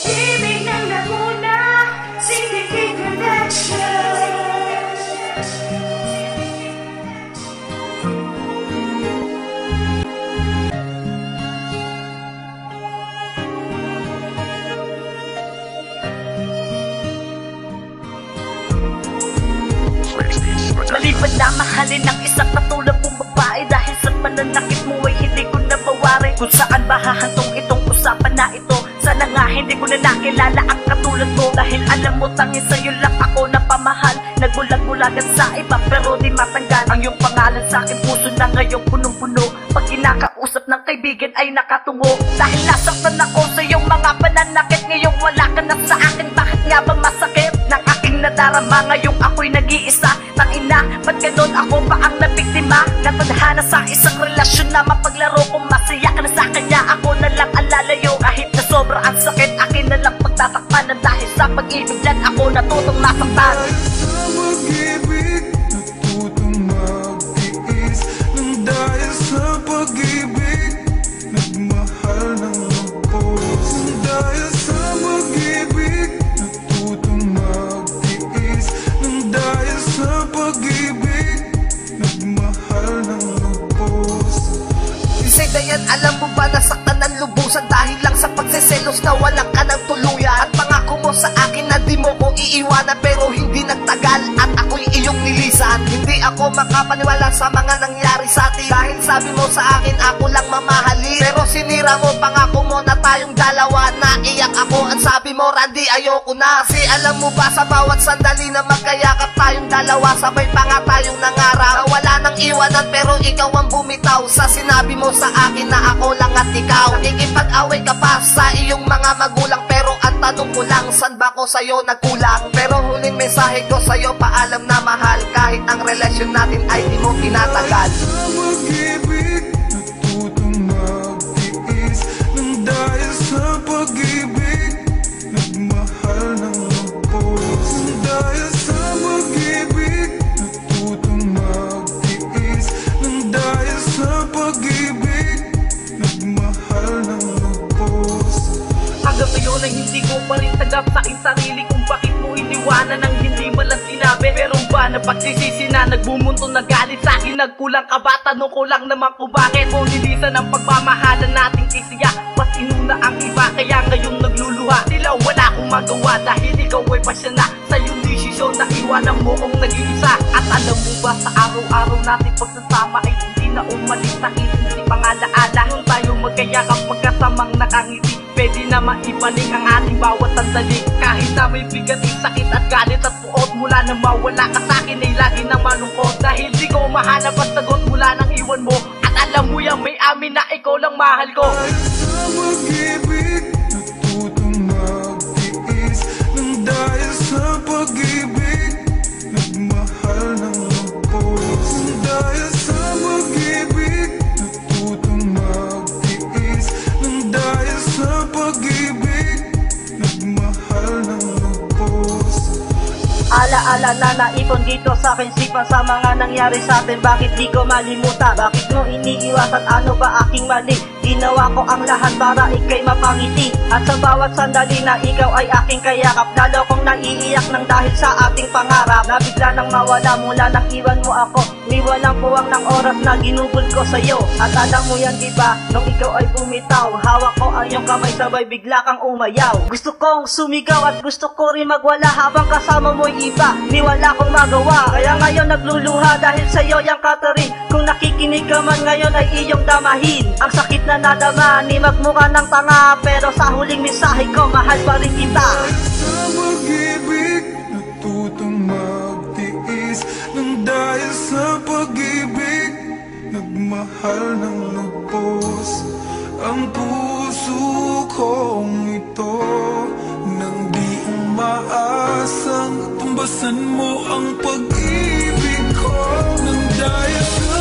Ibig ng Laguna, Syndicate Connection. Malipad na mahalin ng isang katulad mong babae, dahil sa pananakit mo ay hindi ko nabawarin. Kung saan ba hahantong itong usapan na ito? Sana nga hindi ko na nakilala ang katulad mo, dahil alam mo tanging sa'yo lang ako napamahal. Nagbulag-bulagan sa iba pero di matanggal ang iyong pangalan sa aking puso na ngayong punong-puno. Pag kinakausap ng kaibigan ay nakatungo, dahil nasaktan ako sa iyong mga pananakit. Ngayong wala ka na sa akin, bakit nga ba masakit ng aking nadarama? Ngayong ako'y nag-iisa. Tangina, ba't ganon ako pa ang nabiktima? Natadhana sa isang relasyon na mapaglaro. Kung masaya ka na sa kanya, ako na lang ang lalayo. Kahit na sobra ang sakit, akin na lang pagtatakpan. Dahil sa pag-ibig lang ako natutong nasaktan. Sa pag-ibig natutong magtiis, nang dahil sa pag-ibig nagmahal ng lubos. Nang dahil sa pag-ibig natutong magtiis, nang dahil sa pag-ibig nagmahal ng lubos. Isay Dayan, alam mo ba nasaktan ng lubusan dahil lang sa pagseselos na walang ka ng tuluyan? At pangako mo sa akin na di mo ko iiwanan, pero hindi nagtagal at ako'y iyong nilisan. Hindi ako makapaniwala sa mga nangyari sa atin, dahil sabi mo sa akin ako lang mamahalin. Pero sinira mo pangako mo na tayong dalawa. Naiyak ako, ang sabi mo Randy ayoko na. Kasi alam mo ba sa bawat sandali na magkayakap tayong dalawa, sabay pa nga tayong nangarap na wala nang iwanan, pero ikaw ang bumitaw sa sinabi mo sa akin na ako lang at ikaw. Nakikipag-away ka pa sa iyong mga magulang, pero ang tanong ko lang, saan ba ko sa'yo nagkulang? Pero huling mensahe ko sa'yo, paalam na mahal, kahit ang relasyon natin ay di mo pinatagal. Sa pag-ibig natutong magtiis, nang dahil sa pag-ibig nagmahal ng lubos. Nang dahil sa pag-ibig natutong magtiis, nang dahil sa pag-ibig nagmahal ng lubos. Hanggang ngayon ay hindi ko pa rin tagap sa aking sarili kung bakit mo iniwanan ng hindi malang sinabi. Meron ba na pagsisisi na nagbumunto na galit sa akin? Nagkulang ka ba? Tanong ko lang naman kung bakit mo nilisan ang pagmamahalan nating isiya. Mas inuna ang iba kaya ngayong nagluluha. Tila wala akong magawa dahil ikaw ay pasya na sa iyong desisyon na iwanan mo kong nag-iisa. At alam mo ba sa araw-araw nating pagsasama ay hindi na umalis sa isip si pangalaala. Nung tayo magkayakap magkasamang nakangiti, pwede na maibalik ang ating bawat sandali. Kahit na may bigat, sakit at galit at puot, mula na mawala ka sa'kin ay lagi nang malungkot. Dahil di ko mahanap at sagot mula nang iwan mo. At alam mo yan, may amin na ikaw lang mahal ko. Sa pag-ibig natutong magtiis, nang dahil sa pag-ibig nagmahal ng lubos. Nang dahil sa pag-ibig natutong magtiis, nang dahil sa pag-ibig nagmahal ng lubos. Ala-ala na naipon dito sa akin sipa sa mga nangyari sa atin. Bakit di ko malimutan? Bakit mo iniiwasan? Ano ba aking mali? Ginawa ko ang lahat para ikay mapangiti. At sa bawat sandali na ikaw ay aking kayakap, lalo kong naiiyak ng dahil sa ating pangarap. Na bigla nang mawala mula nang iwan mo ako. May walang puwang ng oras na ginugol ko sa'yo. At alam mo yan diba, nung ikaw ay bumitaw, hawak ko ang iyong kamay sabay bigla kang umayaw. Gusto kong sumigaw at gusto ko rin magwala habang kasama mo'y iba. Ni wala kong magawa, kaya ngayon nagluluha dahil sa'yo yung Catherine. Kung nakikinig ka man ngayon ay iyong damahin ang sakit na nadama, ni magmukha ng tanga, pero sa huling mensahe ko, mahal pa rin kita. Sa pag-ibig natutong magtiis, nang dahil sa pag-ibig nagmahal ng lubos. Ang puso kong ito nang di umaasang tumbasan mo ang pag-ibig ko. Nang dahil sa